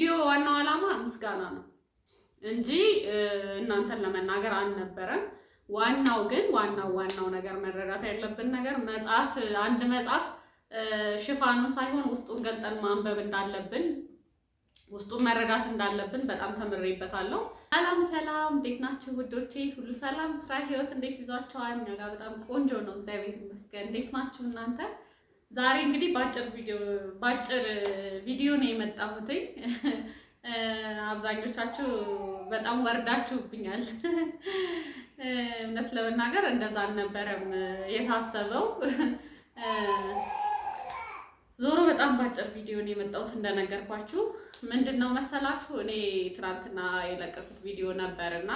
ቪዲዮ ዋናው ዓላማ ምስጋና ነው እንጂ እናንተን ለመናገር አልነበረም። ዋናው ግን ዋናው ነገር መረዳት ያለብን ነገር አንድ መጽሐፍ ሽፋኑን ሳይሆን ውስጡን ገልጠን ማንበብ እንዳለብን ውስጡን መረዳት እንዳለብን በጣም ተምሬበታለሁ። ሰላም እንዴት ናችሁ ውዶቼ? ሁሉ ሰላም፣ ስራ፣ ህይወት እንዴት ይዟችኋል? እኛ ጋር በጣም ቆንጆ ነው፣ እግዚአብሔር ይመስገን። እንዴት ናችሁ እናንተ? ዛሬ እንግዲህ ባጭር ቪዲዮ ነው የመጣሁት። አብዛኞቻችሁ በጣም ወርዳችሁብኛል። እውነት ለመናገር እንደዛ አልነበረም የታሰበው። ዞሮ በጣም ባጭር ቪዲዮ ነው የመጣሁት። እንደነገርኳችሁ ምንድነው መሰላችሁ፣ እኔ ትናንትና የለቀኩት ቪዲዮ ነበርና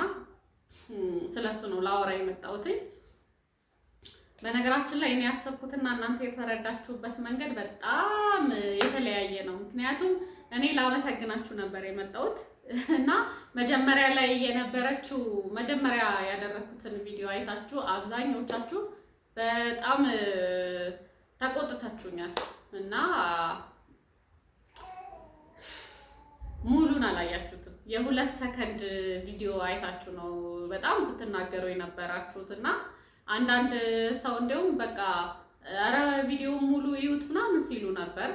ስለሱ ነው ላወራ የመጣሁት። በነገራችን ላይ እኔ ያሰብኩትና እናንተ የተረዳችሁበት መንገድ በጣም የተለያየ ነው። ምክንያቱም እኔ ላመሰግናችሁ ነበር የመጣሁት እና መጀመሪያ ላይ መጀመሪያ ያደረኩትን ቪዲዮ አይታችሁ አብዛኞቻችሁ በጣም ተቆጥታችሁኛል እና ሙሉን አላያችሁትም። የ2 ሰከንድ ቪዲዮ አይታችሁ ነው በጣም ስትናገሩ የነበራችሁት እና አንዳንድ ሰው እንደውም በቃ አረ ቪዲዮ ሙሉ ይዩት ምናምን ሲሉ ነበር።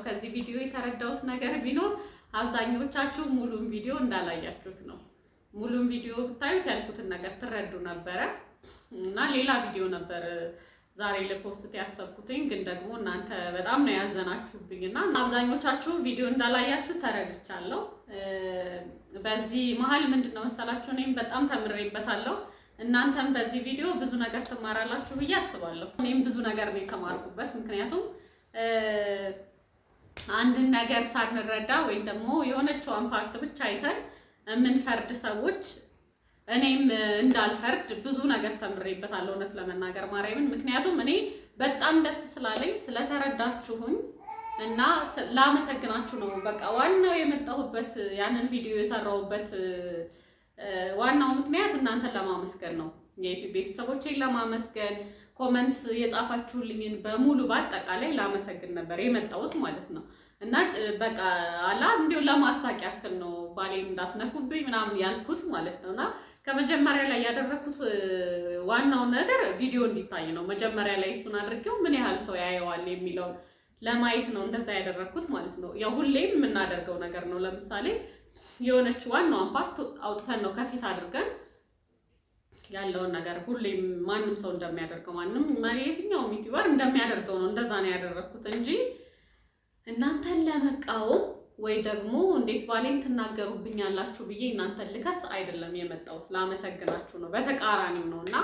ከዚህ ቪዲዮ የተረዳሁት ነገር ቢኖር አብዛኞቻችሁ ሙሉን ቪዲዮ እንዳላያችሁት ነው። ሙሉን ቪዲዮ ብታዩት ያልኩትን ነገር ትረዱ ነበረ እና ሌላ ቪዲዮ ነበር ዛሬ ለፖስት ያሰብኩትኝ፣ ግን ደግሞ እናንተ በጣም ነው ያዘናችሁብኝና አብዛኞቻችሁ ቪዲዮ እንዳላያችሁ ተረድቻለሁ። በዚህ መሀል ምንድነው መሰላችሁ እኔም በጣም ተምሬበታለሁ። እናንተም በዚህ ቪዲዮ ብዙ ነገር ትማራላችሁ ብዬ አስባለሁ። እኔም ብዙ ነገር ነው የተማርኩበት። ምክንያቱም አንድን ነገር ሳንረዳ ወይም ደግሞ የሆነችዋን ፓርት ብቻ አይተን የምንፈርድ ሰዎች እኔም እንዳልፈርድ ብዙ ነገር ተምሬበታለሁ እውነት ለመናገር ማርያምን። ምክንያቱም እኔ በጣም ደስ ስላለኝ ስለተረዳችሁኝ እና ላመሰግናችሁ ነው። በቃ ዋናው የመጣሁበት ያንን ቪዲዮ የሰራሁበት ዋናው ምክንያት እናንተን ለማመስገን ነው። የዩቲዩብ ቤተሰቦቼን ለማመስገን፣ ኮመንት የጻፋችሁልኝን በሙሉ በአጠቃላይ ላመሰግን ነበር የመጣሁት ማለት ነው። እና በቃ እንዲሁ ለማሳቅ ያክል ነው ባሌን እንዳትነኩብኝ ምናምን ያልኩት ማለት ነው። እና ከመጀመሪያ ላይ ያደረኩት ዋናው ነገር ቪዲዮ እንዲታይ ነው። መጀመሪያ ላይ እሱን አድርጌው ምን ያህል ሰው ያየዋል የሚለው ለማየት ነው እንደዛ ያደረኩት ማለት ነው። ያው ሁሌም የምናደርገው ነገር ነው። ለምሳሌ የሆነች ዋናዋን ፓርት አውጥተን ነው ከፊት አድርገን ያለውን ነገር ሁሌም ማንም ሰው እንደሚያደርገው የትኛውም ዩቲዩበር እንደሚያደርገው ነው እንደዛ ነው ያደረኩት እንጂ እናንተን ለመቃወም ወይ ደግሞ እንዴት ባሌን ትናገሩብኛላችሁ ብዬ እናንተን ልከስ አይደለም የመጣሁት። ላመሰግናችሁ ነው፣ በተቃራኒው ነው። እና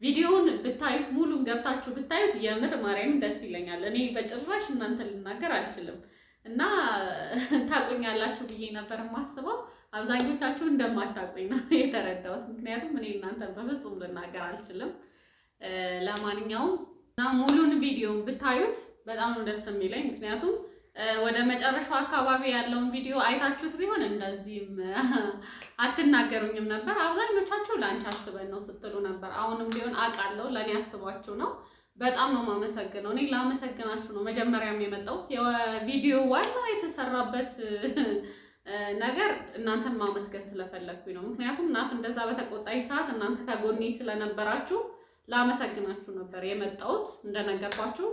ቪዲዮውን ብታዩት ሙሉን ገብታችሁ ብታዩት የምር ማርያምን ደስ ይለኛል። እኔ በጭራሽ እናንተን ልናገር አልችልም እና ታቁኛላችሁ ብዬ ነበር የማስበው። አብዛኞቻችሁ እንደማታቁኝ ነው የተረዳሁት። ምክንያቱም እኔ እናንተን በፍጹም ልናገር አልችልም። ለማንኛውም እና ሙሉን ቪዲዮን ብታዩት በጣም ነው ደስ የሚለኝ። ምክንያቱም ወደ መጨረሻው አካባቢ ያለውን ቪዲዮ አይታችሁት ቢሆን እንደዚህም አትናገሩኝም ነበር። አብዛኞቻችሁ ለአንቺ አስበን ነው ስትሉ ነበር። አሁንም ቢሆን አውቃለሁ ለእኔ አስባችሁ ነው። በጣም ነው የማመሰግነው። እኔ ላመሰግናችሁ ነው መጀመሪያም የመጣሁት። የቪዲዮ ዋናው የተሰራበት ነገር እናንተን ማመስገን ስለፈለኩኝ ነው። ምክንያቱም ናፍ እንደዛ በተቆጣኝ ሰዓት እናንተ ከጎኔ ስለነበራችሁ ላመሰግናችሁ ነበር የመጣሁት። እንደነገርኳችሁ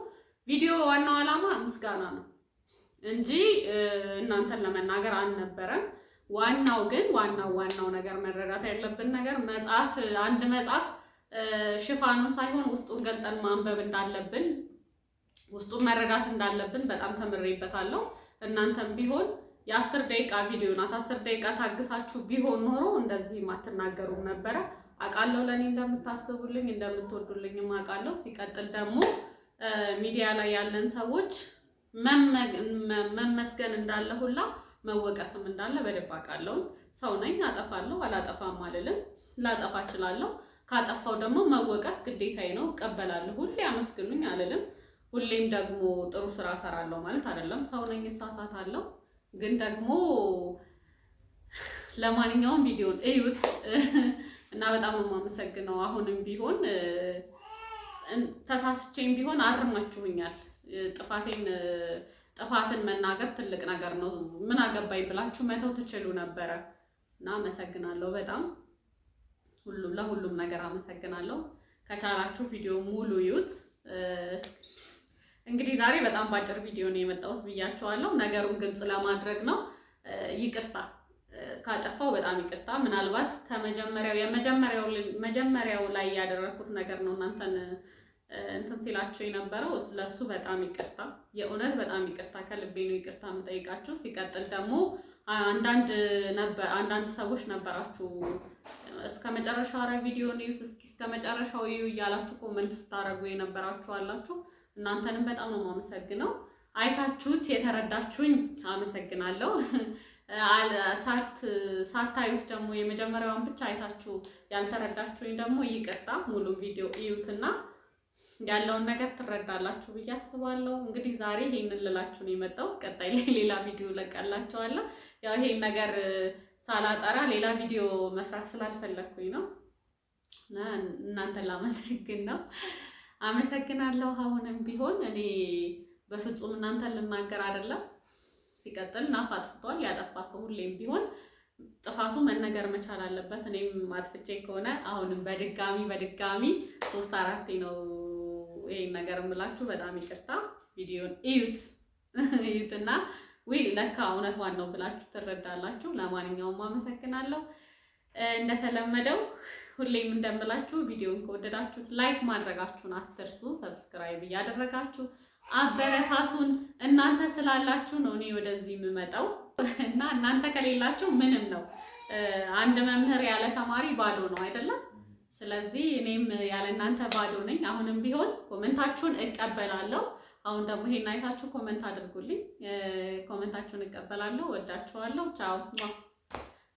ቪዲዮ ዋናው ዓላማ ምስጋና ነው እንጂ እናንተን ለመናገር አልነበረም። ዋናው ግን ዋናው ነገር መረዳት ያለብን ነገር አንድ መጽሐፍ ሽፋኑን ሳይሆን ውስጡን ገልጠን ማንበብ እንዳለብን ውስጡን መረዳት እንዳለብን በጣም ተምሬበታለሁ። እናንተም ቢሆን የ10 ደቂቃ ቪዲዮ ናት። 10 ደቂቃ ታግሳችሁ ቢሆን ኖሮ እንደዚህ ማትናገሩም ነበረ። አውቃለሁ ለኔ እንደምታስቡልኝ እንደምትወዱልኝም አውቃለሁ። ሲቀጥል ደግሞ ሚዲያ ላይ ያለን ሰዎች መመስገን እንዳለ ሁላ መወቀስም እንዳለ በደንብ አውቃለሁ። ሰው ነኝ፣ አጠፋለሁ፣ አላጠፋም አልልም። ላጠፋ እችላለሁ። ካጠፋው ደግሞ መወቀስ ግዴታዬ ነው፣ እቀበላለሁ። ሁሌ አመስግኑኝ አልልም። ሁሌም ደግሞ ጥሩ ስራ እሰራለሁ ማለት አይደለም። ሰው ነኝ፣ እሳሳታለሁ። ግን ደግሞ ለማንኛውም ቪዲዮን እዩት እና በጣም ነው የማመሰግነው። አሁንም ቢሆን ተሳስቼም ቢሆን አርማችሁኛል። ጥፋቴን ጥፋትን መናገር ትልቅ ነገር ነው። ምን አገባኝ ብላችሁ መተው ትችሉ ነበረ እና አመሰግናለሁ በጣም ለሁሉም ነገር አመሰግናለሁ። ከቻላችሁ ቪዲዮ ሙሉ ይዩት። እንግዲህ ዛሬ በጣም ባጭር ቪዲዮ ነው የመጣሁት ብያችኋለሁ። ነገሩን ግልጽ ለማድረግ ነው። ይቅርታ ካጠፋው በጣም ይቅርታ። ምናልባት መጀመሪያው ላይ ያደረኩት ነገር ነው እናንተን እንትን ሲላችሁ የነበረው ለሱ በጣም ይቅርታ፣ የእውነት በጣም ይቅርታ፣ ከልቤ ነው ይቅርታ የምጠይቃችሁ። ሲቀጥል ደግሞ አንዳንድ ሰዎች ነበራችሁ እስከ መጨረሻው ቪዲዮን እዩት እስከ መጨረሻው እዩ እያላችሁ ኮሜንት ስታረጉ የነበራችሁ አላችሁ። እናንተንም በጣም ነው የማመሰግነው። አይታችሁት የተረዳችሁኝ አመሰግናለሁ። ሳታዩት ደግሞ የመጀመሪያውን ብቻ አይታችሁ ያልተረዳችሁኝ ደግሞ ይቅርታ። ሙሉ ቪዲዮ እዩትና ያለውን ነገር ትረዳላችሁ ብዬ አስባለሁ። እንግዲህ ዛሬ ይሄንን ልላችሁ ነው የመጣሁት። ቀጣይ ላይ ሌላ ቪዲዮ ለቀላችኋለሁ። ያው ይሄን ነገር ሳላጠራ ሌላ ቪዲዮ መስራት ስላልፈለኩኝ ነው እና እናንተን ላመሰግን ነው። አመሰግናለሁ። አሁንም ቢሆን እኔ በፍጹም እናንተን ልናገር አይደለም። ሲቀጥል ናፍ አጥፍቷል። ያጠፋ ሰው ሁሌም ቢሆን ጥፋቱ መነገር መቻል አለበት። እኔም አጥፍቼ ከሆነ አሁንም በድጋሚ 3-4 ነው ይሄን ነገር የምላችሁ። በጣም ይቅርታ። ቪዲዮን እዩትና ለካ እውነቷን ነው ብላችሁ ትረዳላችሁ። ለማንኛውም አመሰግናለሁ። እንደተለመደው ሁሌም እንደምላችሁ ቪዲዮን ከወደዳችሁት ላይክ ማድረጋችሁን አትርሱ። ሰብስክራይብ እያደረጋችሁ አበረታቱን። እናንተ ስላላችሁ ነው እኔ ወደዚህ የምመጣው እና እናንተ ከሌላችሁ ምንም ነው። አንድ መምህር ያለ ተማሪ ባዶ ነው አይደለም? ስለዚህ እኔም ያለ እናንተ ባዶ ነኝ። አሁንም ቢሆን ኮሜንታችሁን እቀበላለሁ። አሁን ደግሞ ይሄን አይታችሁ ኮሜንት አድርጉልኝ። ኮሜንታችሁን እቀበላለሁ። ወዳችኋለሁ። ቻው።